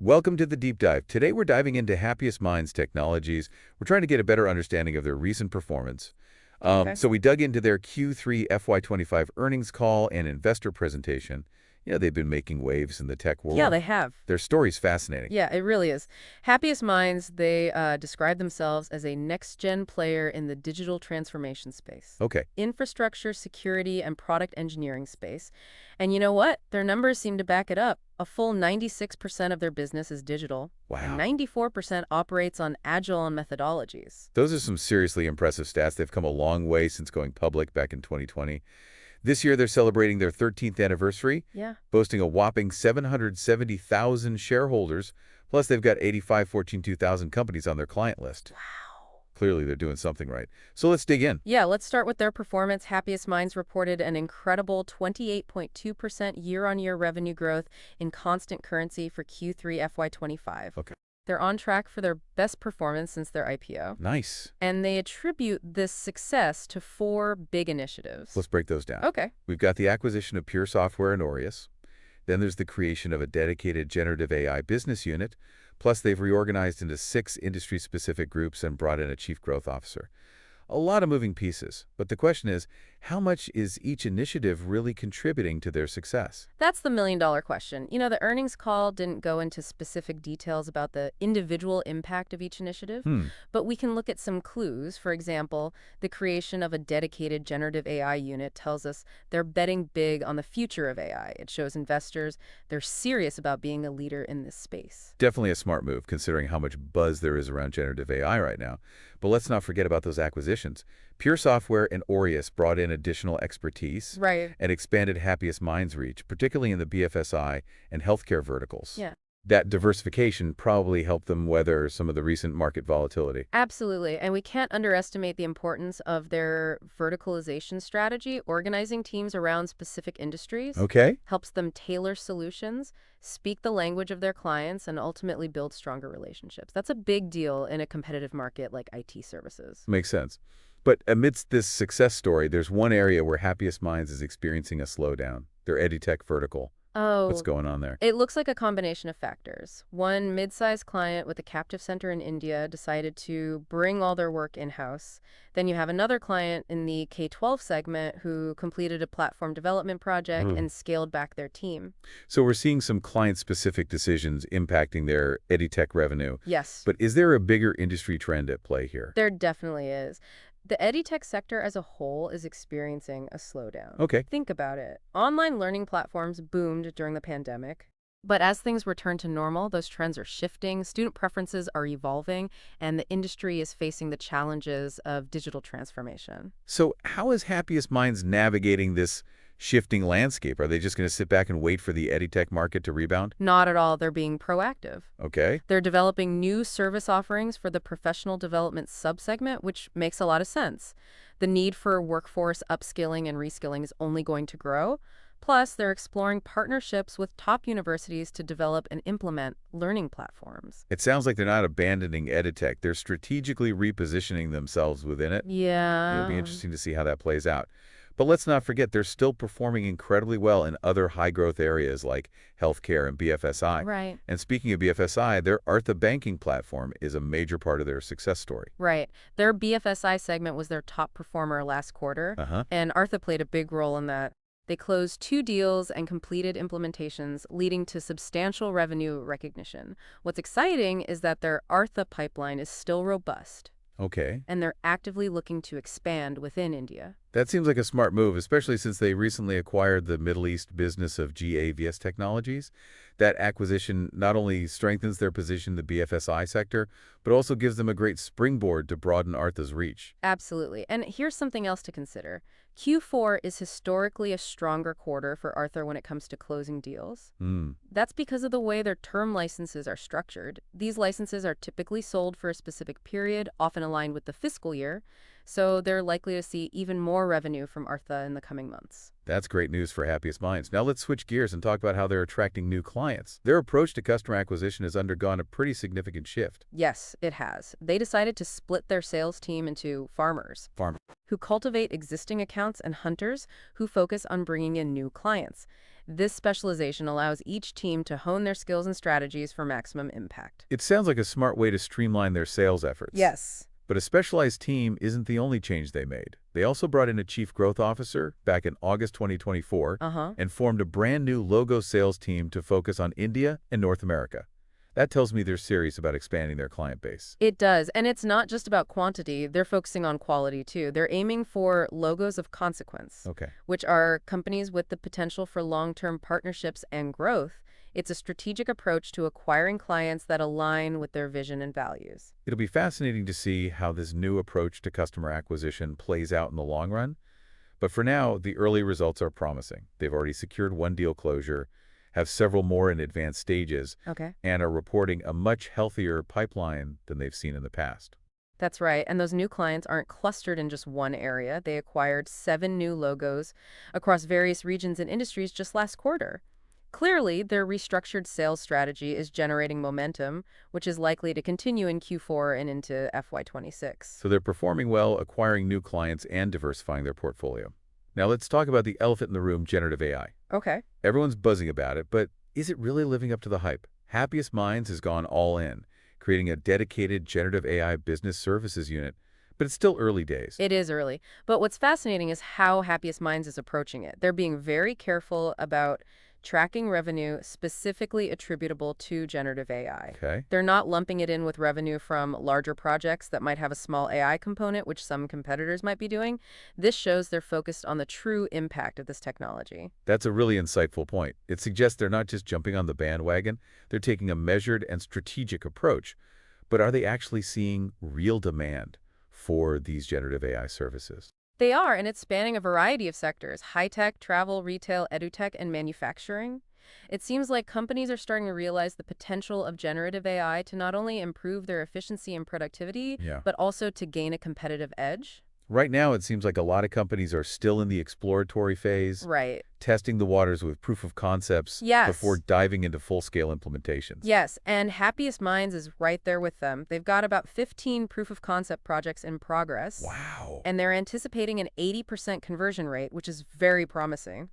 Welcome to the Deep Dive. Today we're diving into Happiest Minds Technologies. We're trying to get a better understanding of their recent performance. Okay. So we dug into their Q3 FY25 earnings call and investor presentation. They've been making waves in the tech Yeah, world. they have. Their story's fascinating. Yeah, it really is. Happiest Minds, they describe themselves as a next-gen player in the digital transformation space, Okay, infrastructure, security, and product engineering space. And you know what? Their numbers seem to back it up. A full 96% of their business is digital, and wow. 94% operates on agile methodologies. Those are some seriously impressive stats. They've come a long way since going public back in 2020. This year, they're celebrating their 13th anniversary, Yeah. boasting a whopping 770,000 shareholders, plus they've got 85 Fortune 2000 companies on their client list. Wow. Clearly, they're doing something right. So let's dig in. Yeah, let's start with their performance. Happiest Minds reported an incredible 28.2% year-on-year revenue growth in constant currency for Q3 FY25. Okay. They're on track for their best performance since their IPO. Nice. And they attribute this success to four big initiatives. Let's break those down. Okay. We've got the acquisition of Pure Software and Aureus. Then there's the creation of a dedicated generative AI business unit. Plus, they've reorganized into 6 industry-specific groups and brought in a chief growth officer. A lot of moving pieces, but the question is, how much is each initiative really contributing to their success? That's the million-dollar question. You know, the earnings call didn't go into specific details about the individual impact of each initiative, but we can look at some clues. For example, the creation of a dedicated generative AI unit tells us they're betting big on the future of AI. It shows investors they're serious about being a leader in this space. Definitely a smart move, considering how much buzz there is around generative AI right now. But let's not forget about those acquisitions. Pure Software and Aureus brought in additional expertise Right. and expanded Happiest Minds' reach, particularly in the BFSI and healthcare verticals. Yeah. That diversification probably helped them weather some of the recent market volatility. Absolutely. And we can't underestimate the importance of their verticalization strategy. Organizing teams around specific industries Okay? helps them tailor solutions, speak the language of their clients, and ultimately build stronger relationships. That's a big deal in a competitive market like IT services. Makes sense. But amidst this success story, there's one area where Happiest Minds is experiencing a slowdown, their EdTech vertical. What's Oh, going on there? it looks like a combination of factors. One mid-sized client with a captive center in India decided to bring all their work in-house. Then you have another client in the K-12 segment who completed a platform development project and scaled back their team. So we're seeing some client-specific decisions impacting their EdTech revenue. Yes, But is there a bigger industry trend at play here? there definitely is. The EdTech sector as a whole is experiencing a slowdown. Okay. Think about it. Online learning platforms boomed during the pandemic. But as things return to normal, those trends are shifting, student preferences are evolving, and the industry is facing the challenges of digital transformation. So how is Happiest Minds navigating this shifting landscape? Are they just going to sit back and wait for the EdTech market to rebound? Not at all, they're being proactive. Okay. They're developing new service offerings for the professional development subsegment, which makes a lot of sense. The need for workforce upskilling and reskilling is only going to grow. Plus, they're exploring partnerships with top universities to develop and implement learning platforms. It sounds like they're not abandoning EdTech. They're strategically repositioning themselves within it. It'll be Yeah. interesting to see how that plays out. But let's not forget, they're still performing incredibly well in other high-growth areas like healthcare and BFSI. Right. And speaking of BFSI, their Artha banking platform is a major part of their success story. Right. Their BFSI segment was their top performer last quarter, Uh-huh. and Artha played a big role in that. They closed 2 deals and completed implementations, leading to substantial revenue recognition. What's exciting is that their Artha pipeline is still robust, Okay. and they're actively looking to expand within India. That seems like a smart move, especially since they recently acquired the Middle East business of GAVS Technologies. That acquisition not only strengthens their position in the BFSI sector, but also gives them a great springboard to broaden Artha's reach. Absolutely. And here's something else to consider. Q4 is historically a stronger quarter for Arthur when it comes to closing deals. That's because of the way their term licenses are structured. These licenses are typically sold for a specific period, often aligned with the fiscal year, so they're likely to see even more revenue from Artha in the coming months. That's great news for Happiest Minds. Now let's switch gears and talk about how they're attracting new clients. Their approach to customer acquisition has undergone a pretty significant shift. Yes, it has. They decided to split their sales team into farmers, who cultivate existing accounts, and hunters who focus on bringing in new clients. This specialization allows each team to hone their skills and strategies for maximum impact. It sounds like a smart way to streamline their sales efforts. Yes. But a specialized team isn't the only change they made. They also brought in a chief growth officer back in August 2024 and formed a brand new logo sales team to focus on India and North America. That tells me they're serious about expanding their client base. It does, and it's not just about quantity. They're focusing on quality, too. They're aiming for logos of consequence, Okay. which are companies with the potential for long-term partnerships and growth. It's a strategic approach to acquiring clients that align with their vision and values. It'll be fascinating to see how this new approach to customer acquisition plays out in the long run. But for now, the early results are promising. They've already secured one deal closure, have several more in advanced stages, Okay. and are reporting a much healthier pipeline than they've seen in the past. That's right. And those new clients aren't clustered in just one area. They acquired 7 new logos across various regions and industries just last quarter. Clearly, their restructured sales strategy is generating momentum, which is likely to continue in Q4 and into FY26. So they're performing well, acquiring new clients, and diversifying their portfolio. Now let's talk about the elephant in the room, generative AI. Okay. Everyone's buzzing about it, but is it really living up to the hype? Happiest Minds has gone all in, creating a dedicated generative AI business services unit, but it's still early days. It is early. But what's fascinating is how Happiest Minds is approaching it. They're being very careful about tracking revenue specifically attributable to generative AI. Okay. They're not lumping it in with revenue from larger projects that might have a small AI component, which some competitors might be doing. This shows they're focused on the true impact of this technology. That's a really insightful point. It suggests they're not just jumping on the bandwagon, they're taking a measured and strategic approach. But are they actually seeing real demand for these generative AI services? They are, and it's spanning a variety of sectors: high-tech, travel, retail, edutech, and manufacturing. It seems like companies are starting to realize the potential of generative AI to not only improve their efficiency and productivity, Yeah. but also to gain a competitive edge. Right now, it seems like a lot of companies are still in the exploratory phase, Right. testing the waters with proof of concepts Yes. before diving into full-scale implementations. Yes, and Happiest Minds is right there with them. They've got about 15 proof-of-concept projects in progress. Wow. And they're anticipating an 80% conversion rate, which is very promising.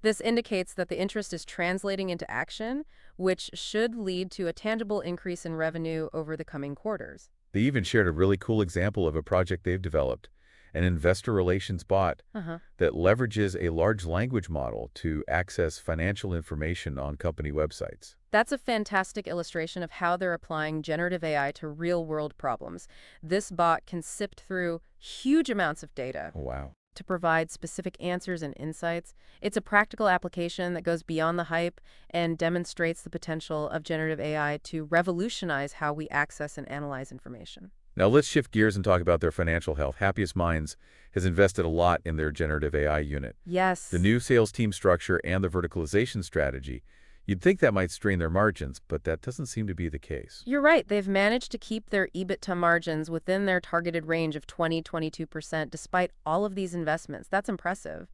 This indicates that the interest is translating into action, which should lead to a tangible increase in revenue over the coming quarters. They even shared a really cool example of a project they've developed, an investor relations bot that leverages a large language model to access financial information on company websites. That's a fantastic illustration of how they're applying generative AI to real-world problems. This bot can sift through huge amounts of data Wow. to provide specific answers and insights. It's a practical application that goes beyond the hype and demonstrates the potential of generative AI to revolutionize how we access and analyze information. Now let's shift gears and talk about their financial health. Happiest Minds has invested a lot in their generative AI unit. Yes. The new sales team structure and the verticalization strategy, you'd think that might strain their margins, but that doesn't seem to be the case. You're right. They've managed to keep their EBITDA margins within their targeted range of 20–22% despite all of these investments. That's impressive.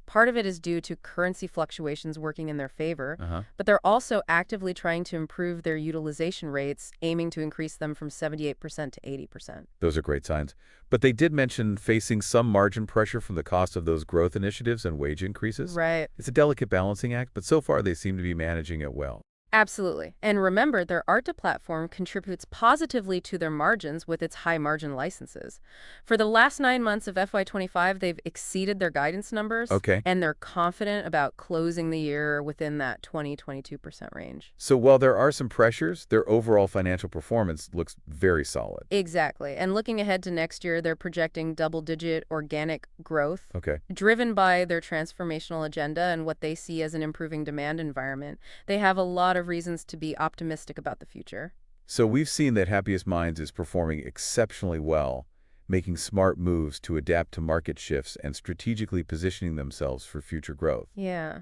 Part of it is due to currency fluctuations working in their favor, but they're also actively trying to improve their utilization rates, aiming to increase them from 78% to 80%. Those are great signs. But they did mention facing some margin pressure from the cost of those growth initiatives and wage increases. Right. It's a delicate balancing act, but so far they seem to be managing it well. Absolutely. And remember, their ARTA platform contributes positively to their margins with its high-margin licenses. For the last 9 months of FY25, they've exceeded their guidance numbers, and they're confident about closing the year within that 20–22% range. So while there are some pressures, their overall financial performance looks very solid. Exactly. And looking ahead to next year, they're projecting double-digit organic growth, Okay. driven by their transformational agenda and what they see as an improving demand environment. They have a lot of reasons to be optimistic about the future. So we've seen that Happiest Minds is performing exceptionally well, making smart moves to adapt to market shifts and strategically positioning themselves for future growth. Yeah.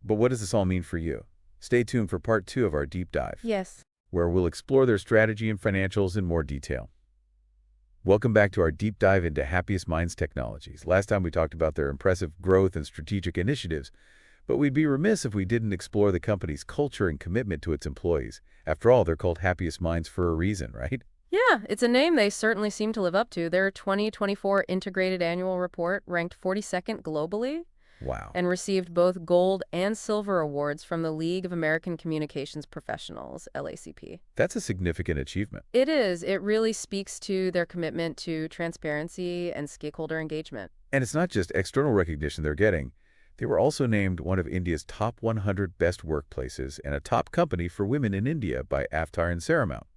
But what does this all mean for you? Stay tuned for part 2 of our deep dive, Yes. where we'll explore their strategy and financials in more detail. Welcome back to our deep dive into Happiest Minds Technologies. Last time we talked about their impressive growth and strategic initiatives, but we'd be remiss if we didn't explore the company's culture and commitment to its employees. After all, they're called Happiest Minds for a reason, right? Yeah, it's a name they certainly seem to live up to. Their 2024 Integrated Annual Report ranked 42nd globally Wow. and received both gold and silver awards from the League of American Communications Professionals, LACP. That's a significant achievement. It is. It really speaks to their commitment to transparency and stakeholder engagement. And it's not just external recognition they're getting. They were also named one of India's top 100 best workplaces and a top company for women in India by Avtar and Saramount.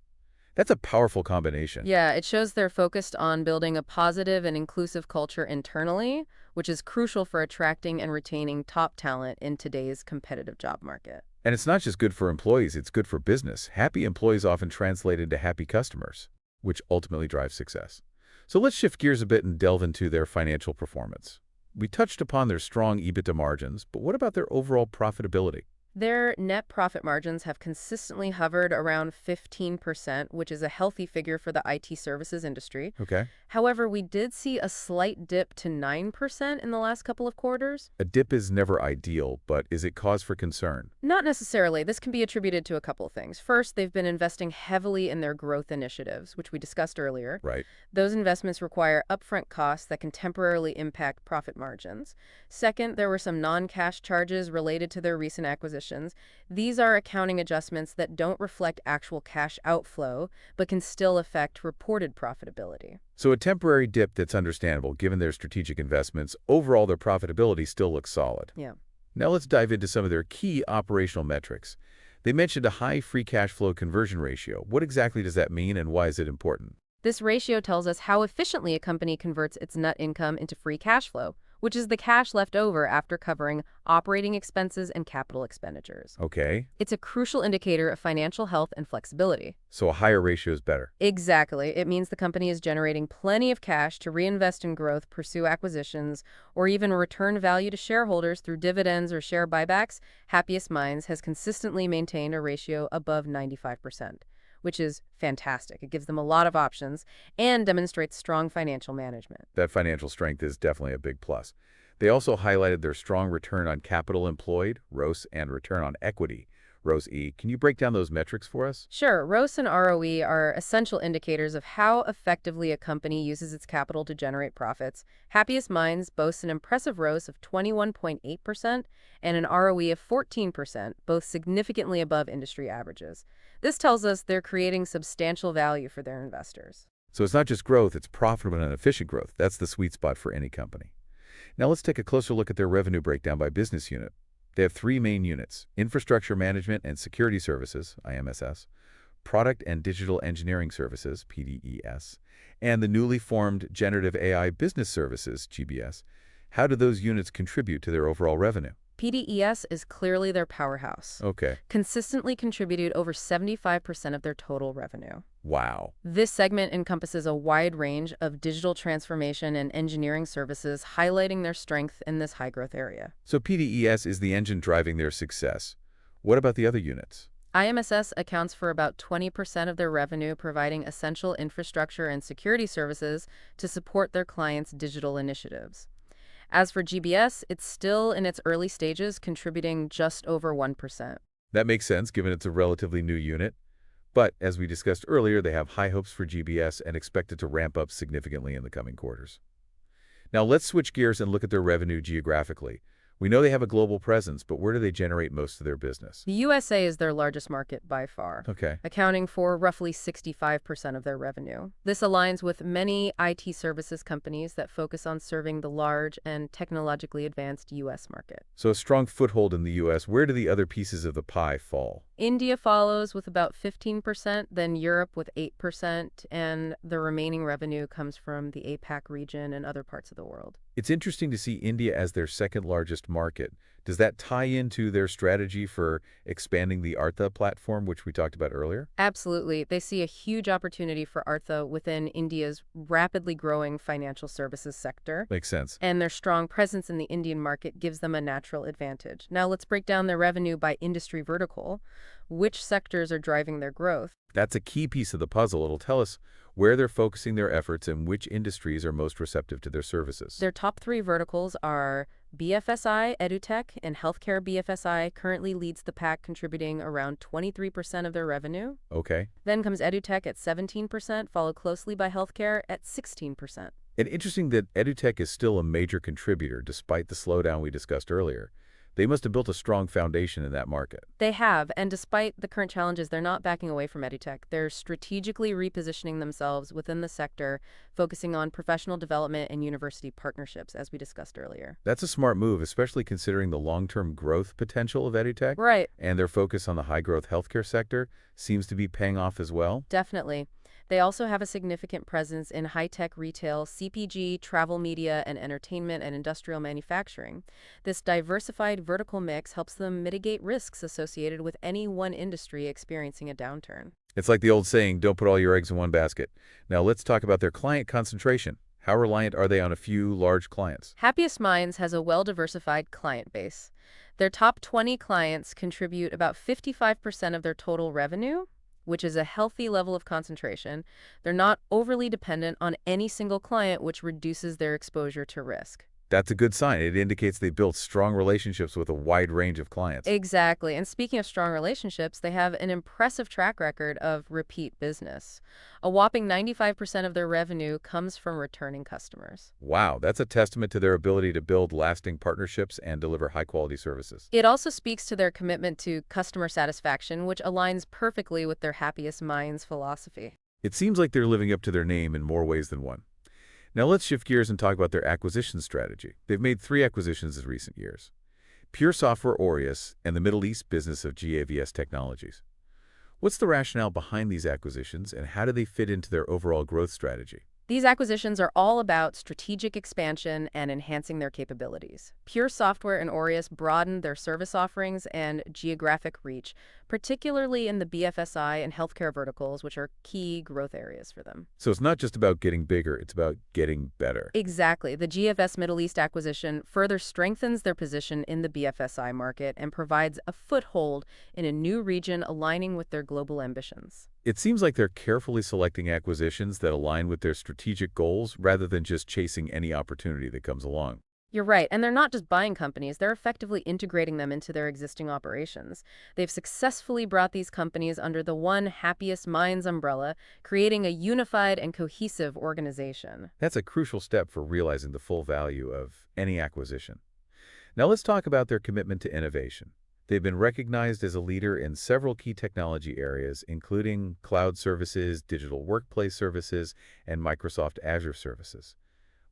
That's a powerful combination. Yeah, it shows they're focused on building a positive and inclusive culture internally, which is crucial for attracting and retaining top talent in today's competitive job market. And it's not just good for employees, it's good for business. Happy employees often translate into happy customers, which ultimately drives success. So let's shift gears a bit and delve into their financial performance. We touched upon their strong EBITDA margins, but what about their overall profitability? Their net profit margins have consistently hovered around 15%, which is a healthy figure for the IT services industry. Okay. However, we did see a slight dip to 9% in the last couple of quarters. A dip is never ideal, but is it cause for concern? Not necessarily. This can be attributed to a couple of things. First, they've been investing heavily in their growth initiatives, which we discussed earlier. Right. Those investments require upfront costs that can temporarily impact profit margins. Second, there were some non-cash charges related to their recent acquisitions. These are accounting adjustments that don't reflect actual cash outflow, but can still affect reported profitability. So a temporary dip that's understandable given their strategic investments. Overall, their profitability still looks solid. Yeah. Now let's dive into some of their key operational metrics. They mentioned a high free cash flow conversion ratio. What exactly does that mean and why is it important? This ratio tells us how efficiently a company converts its net income into free cash flow, which is the cash left over after covering operating expenses and capital expenditures. Okay, It's a crucial indicator of financial health and flexibility. so a higher ratio is better. Exactly. It means the company is generating plenty of cash to reinvest in growth, pursue acquisitions, or even return value to shareholders through dividends or share buybacks. Happiest Minds has consistently maintained a ratio above 95%, which is fantastic. It gives them a lot of options and demonstrates strong financial management. That financial strength is definitely a big plus. They also highlighted their strong return on capital employed, ROCE, and return on equity, ROCE. Can you break down those metrics for us? Sure, ROCE and ROE are essential indicators of how effectively a company uses its capital to generate profits. Happiest Minds boasts an impressive ROCE of 21.8% and an ROE of 14%, both significantly above industry averages. This tells us they're creating substantial value for their investors. So it's not just growth, it's profitable and efficient growth. That's the sweet spot for any company. Now let's take a closer look at their revenue breakdown by business unit. They have three main units: Infrastructure Management and Security Services, IMSS, Product and Digital Engineering Services, PDES, and the newly formed Generative AI Business Services, GBS. How do those units contribute to their overall revenue? PDES is clearly their powerhouse, Okay. consistently contributed over 75% of their total revenue. Wow. This segment encompasses a wide range of digital transformation and engineering services, highlighting their strength in this high-growth area. So PDES is the engine driving their success. What about the other units? IMSS accounts for about 20% of their revenue, providing essential infrastructure and security services to support their clients' digital initiatives. As for GBS, it's still in its early stages, contributing just over 1%. That makes sense given it's a relatively new unit. But as we discussed earlier, they have high hopes for GBS and expect it to ramp up significantly in the coming quarters. Now let's switch gears and look at their revenue geographically. We know they have a global presence, but where do they generate most of their business? The USA is their largest market by far, Okay. accounting for roughly 65% of their revenue. This aligns with many IT services companies that focus on serving the large and technologically advanced U.S. market. So a strong foothold in the U.S. Where do the other pieces of the pie fall? India follows with about 15%, then Europe with 8%, and the remaining revenue comes from the APAC region and other parts of the world. It's interesting to see India as their second largest market. Does that tie into their strategy for expanding the Artha platform, which we talked about earlier? Absolutely. They see a huge opportunity for Artha within India's rapidly growing financial services sector. Makes sense. And their strong presence in the Indian market gives them a natural advantage. Now let's break down their revenue by industry vertical. Which sectors are driving their growth? That's a key piece of the puzzle. It'll tell us where they're focusing their efforts and which industries are most receptive to their services. Their top three verticals are BFSI, EdTech, and healthcare. BFSI currently leads the pack, contributing around 23% of their revenue. Okay. Then comes EdTech at 17%, followed closely by healthcare at 16%. And interesting that EdTech is still a major contributor despite the slowdown we discussed earlier. They must have built a strong foundation in that market. They have, and despite the current challenges, they're not backing away from EdTech. They're strategically repositioning themselves within the sector, focusing on professional development and university partnerships, as we discussed earlier. That's a smart move, especially considering the long-term growth potential of EdTech. Right. And their focus on the high-growth healthcare sector seems to be paying off as well. Definitely. They also have a significant presence in high-tech retail, CPG, travel media, and entertainment and industrial manufacturing. This diversified vertical mix helps them mitigate risks associated with any one industry experiencing a downturn. It's like the old saying, don't put all your eggs in one basket. Now let's talk about their client concentration. How reliant are they on a few large clients? Happiest Minds has a well-diversified client base. Their top 20 clients contribute about 55% of their total revenue, which is a healthy level of concentration. They're not overly dependent on any single client, which reduces their exposure to risk. That's a good sign. It indicates they built strong relationships with a wide range of clients. Exactly. And speaking of strong relationships, they have an impressive track record of repeat business. A whopping 95% of their revenue comes from returning customers. Wow, that's a testament to their ability to build lasting partnerships and deliver high-quality services. It also speaks to their commitment to customer satisfaction, which aligns perfectly with their Happiest Minds philosophy. It seems like they're living up to their name in more ways than one. Now let's shift gears and talk about their acquisition strategy. They've made 3 acquisitions in recent years: Pure Software Aureus and the Middle East business of GAVS Technologies. What's the rationale behind these acquisitions, and how do they fit into their overall growth strategy? These acquisitions are all about strategic expansion and enhancing their capabilities. Pure Software and Aureus broadened their service offerings and geographic reach, particularly in the BFSI and healthcare verticals, which are key growth areas for them. So it's not just about getting bigger, it's about getting better. Exactly. The GFS Middle East acquisition further strengthens their position in the BFSI market and provides a foothold in a new region aligning with their global ambitions. It seems like they're carefully selecting acquisitions that align with their strategic goals rather than just chasing any opportunity that comes along. You're right, and they're not just buying companies, they're effectively integrating them into their existing operations. They've successfully brought these companies under the one Happiest Minds umbrella, creating a unified and cohesive organization. That's a crucial step for realizing the full value of any acquisition. Now let's talk about their commitment to innovation. They've been recognized as a leader in several key technology areas, including cloud services, digital workplace services, and Microsoft Azure services.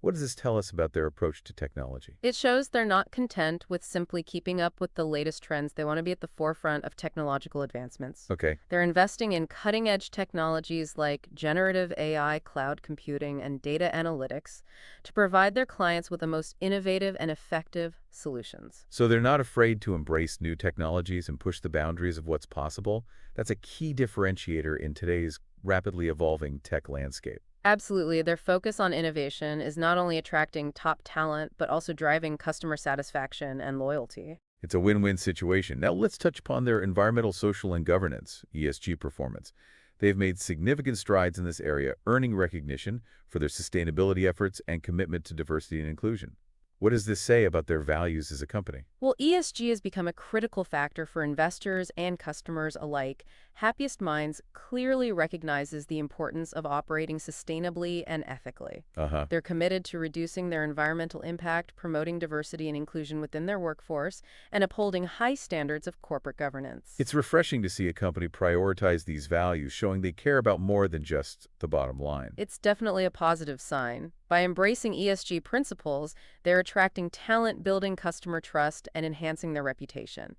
What does this tell us about their approach to technology? It shows they're not content with simply keeping up with the latest trends. They want to be at the forefront of technological advancements. Okay. They're investing in cutting-edge technologies like generative AI, cloud computing, and data analytics to provide their clients with the most innovative and effective solutions. So they're not afraid to embrace new technologies and push the boundaries of what's possible. That's a key differentiator in today's rapidly evolving tech landscape. Absolutely. Their focus on innovation is not only attracting top talent, but also driving customer satisfaction and loyalty. It's a win-win situation. Now let's touch upon their environmental, social, and governance, ESG performance. They've made significant strides in this area, earning recognition for their sustainability efforts and commitment to diversity and inclusion. What does this say about their values as a company? Well, ESG has become a critical factor for investors and customers alike. Happiest Minds clearly recognizes the importance of operating sustainably and ethically. They're committed to reducing their environmental impact, promoting diversity and inclusion within their workforce, and upholding high standards of corporate governance. It's refreshing to see a company prioritize these values, showing they care about more than just the bottom line. It's definitely a positive sign. By embracing ESG principles, they're attracting talent, building customer trust, and enhancing their reputation.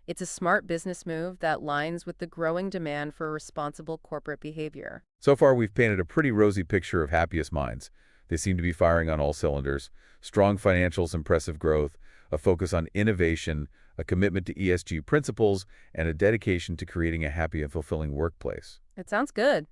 It's a smart business move that aligns with the growing demand for responsible corporate behavior. So far, we've painted a pretty rosy picture of Happiest Minds. They seem to be firing on all cylinders: strong financials, impressive growth, a focus on innovation, a commitment to ESG principles, and a dedication to creating a happy and fulfilling workplace. It sounds good.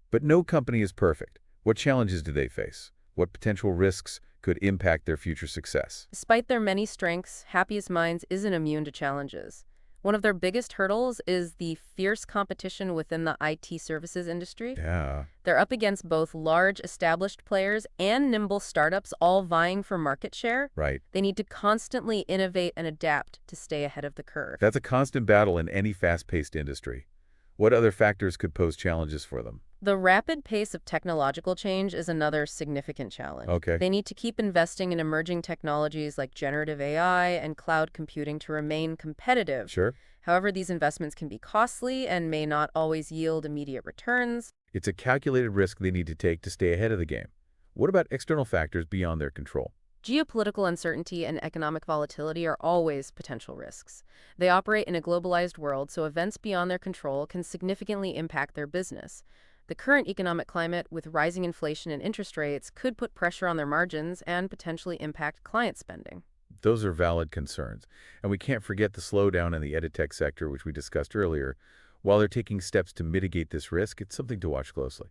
But no company is perfect. What challenges do they face? What potential risks could impact their future success? Despite their many strengths, Happiest Minds isn't immune to challenges. One of their biggest hurdles is the fierce competition within the IT services industry. Yeah, They're up against both large established players and nimble startups, all vying for market share. right. They need to constantly innovate and adapt to stay ahead of the curve. That's a constant battle in any fast-paced industry. What other factors could pose challenges for them? The rapid pace of technological change is another significant challenge. Okay, They need to keep investing in emerging technologies like generative AI and cloud computing to remain competitive. sure. However, these investments can be costly and may not always yield immediate returns. It's a calculated risk they need to take to stay ahead of the game. What about external factors beyond their control? Geopolitical uncertainty and economic volatility are always potential risks. They operate in a globalized world, so events beyond their control can significantly impact their business. The current economic climate, with rising inflation and interest rates, could put pressure on their margins and potentially impact client spending. Those are valid concerns. And we can't forget the slowdown in the EdTech sector, which we discussed earlier. While they're taking steps to mitigate this risk, it's something to watch closely.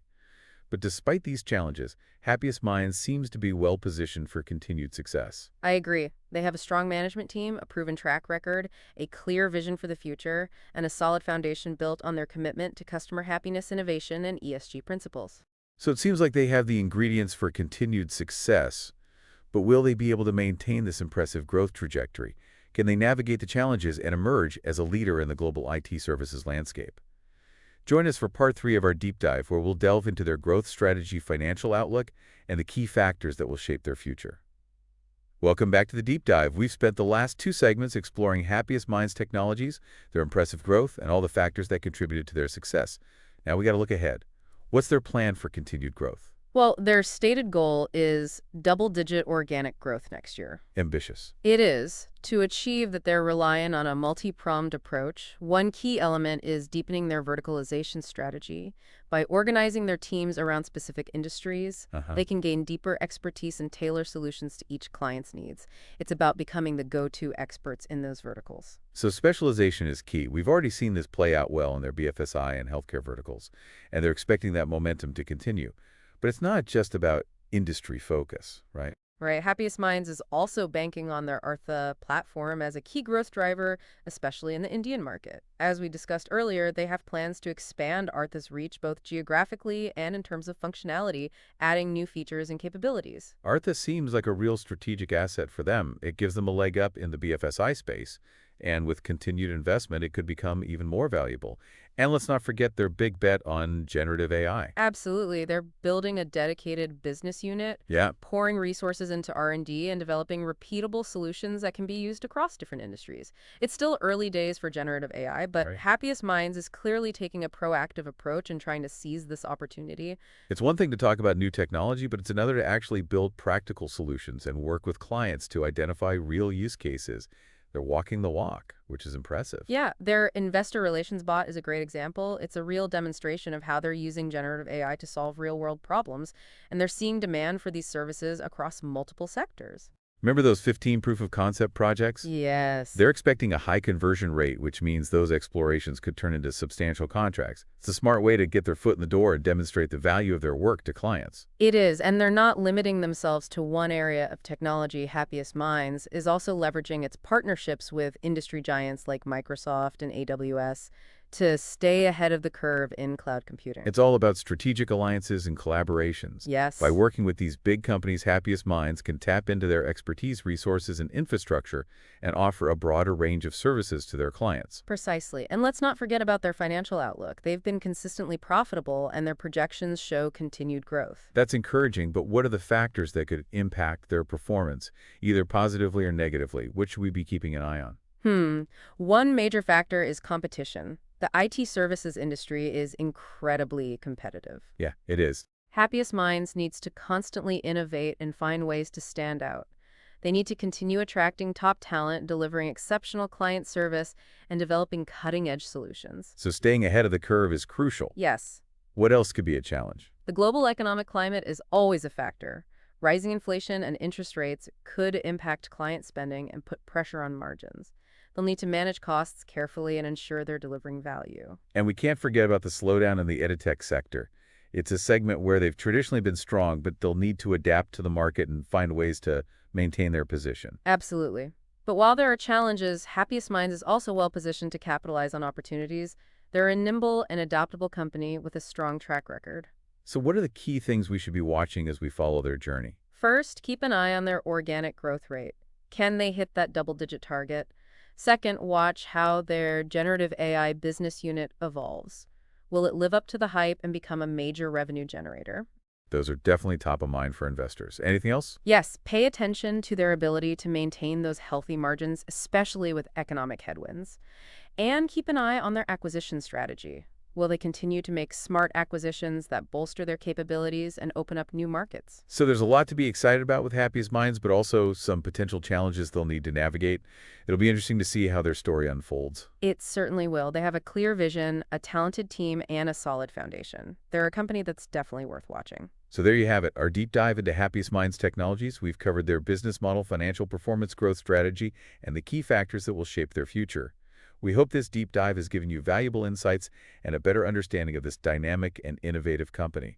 But despite these challenges, Happiest Minds seems to be well positioned for continued success. I agree. They have a strong management team, a proven track record, a clear vision for the future, and a solid foundation built on their commitment to customer happiness, innovation, and ESG principles. So it seems like they have the ingredients for continued success. But will they be able to maintain this impressive growth trajectory? Can they navigate the challenges and emerge as a leader in the global IT services landscape? Join us for part 3 of our deep dive, where we'll delve into their growth strategy, financial outlook, and the key factors that will shape their future. Welcome back to the deep dive. We've spent the last 2 segments exploring Happiest Minds Technologies, their impressive growth, and all the factors that contributed to their success. Now we got to look ahead. What's their plan for continued growth? Well, their stated goal is double-digit organic growth next year. Ambitious. It is. To achieve that, they're relying on a multi-pronged approach. One key element is deepening their verticalization strategy. By organizing their teams around specific industries, they can gain deeper expertise and tailor solutions to each client's needs. It's about becoming the go-to experts in those verticals. So specialization is key. We've already seen this play out well in their BFSI and healthcare verticals, and they're expecting that momentum to continue. But it's not just about industry focus, right? Right. Happiest Minds is also banking on their Artha platform as a key growth driver, especially in the Indian market. As we discussed earlier, they have plans to expand Artha's reach both geographically and in terms of functionality, adding new features and capabilities. Artha seems like a real strategic asset for them. It gives them a leg up in the BFSI space, and with continued investment, it could become even more valuable. And let's not forget their big bet on generative AI. Absolutely. They're building a dedicated business unit, Yeah, pouring resources into R&D and developing repeatable solutions that can be used across different industries. It's still early days for generative AI, but right. Happiest Minds is clearly taking a proactive approach and trying to seize this opportunity. It's one thing to talk about new technology, but it's another to actually build practical solutions and work with clients to identify real use cases. They're walking the walk, which is impressive. Yeah, their investor relations bot is a great example. It's a real demonstration of how they're using generative AI to solve real-world problems, and they're seeing demand for these services across multiple sectors. Remember those 15 proof-of-concept projects? Yes. They're expecting a high conversion rate, which means those explorations could turn into substantial contracts. It's a smart way to get their foot in the door and demonstrate the value of their work to clients. It is, and they're not limiting themselves to one area of technology. Happiest Minds is also leveraging its partnerships with industry giants like Microsoft and AWS to stay ahead of the curve in cloud computing. It's all about strategic alliances and collaborations. Yes. By working with these big companies, Happiest Minds can tap into their expertise, resources, and infrastructure and offer a broader range of services to their clients. Precisely. And let's not forget about their financial outlook. They've been consistently profitable, and their projections show continued growth. That's encouraging, but what are the factors that could impact their performance, either positively or negatively? What should we be keeping an eye on? One major factor is competition. The IT services industry is incredibly competitive. Yeah, it is. Happiest Minds needs to constantly innovate and find ways to stand out. They need to continue attracting top talent, delivering exceptional client service, and developing cutting-edge solutions. So staying ahead of the curve is crucial. Yes, What else could be a challenge? the global economic climate is always a factor. Rising inflation and interest rates could impact client spending and put pressure on margins. They'll need to manage costs carefully and ensure they're delivering value. And we can't forget about the slowdown in the EdTech sector. It's a segment where they've traditionally been strong, but they'll need to adapt to the market and find ways to maintain their position. Absolutely. But while there are challenges, Happiest Minds is also well positioned to capitalize on opportunities. They're a nimble and adaptable company with a strong track record. So what are the key things we should be watching as we follow their journey? First, keep an eye on their organic growth rate. Can they hit that double-digit target? Second, watch how their generative AI business unit evolves. Will it live up to the hype and become a major revenue generator? Those are definitely top of mind for investors. Anything else? Yes, pay attention to their ability to maintain those healthy margins, especially with economic headwinds. And keep an eye on their acquisition strategy. Will they continue to make smart acquisitions that bolster their capabilities and open up new markets? So there's a lot to be excited about with Happiest Minds, but also some potential challenges they'll need to navigate. It'll be interesting to see how their story unfolds. It certainly will. They have a clear vision, a talented team, and a solid foundation. They're a company that's definitely worth watching. So there you have it, our deep dive into Happiest Minds Technologies. We've covered their business model, financial performance, growth strategy, and the key factors that will shape their future. We hope this deep dive has given you valuable insights and a better understanding of this dynamic and innovative company.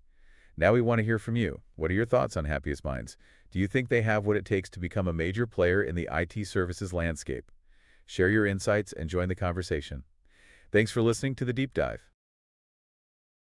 Now we want to hear from you. What are your thoughts on Happiest Minds? Do you think they have what it takes to become a major player in the IT services landscape? Share your insights and join the conversation. Thanks for listening to the deep dive.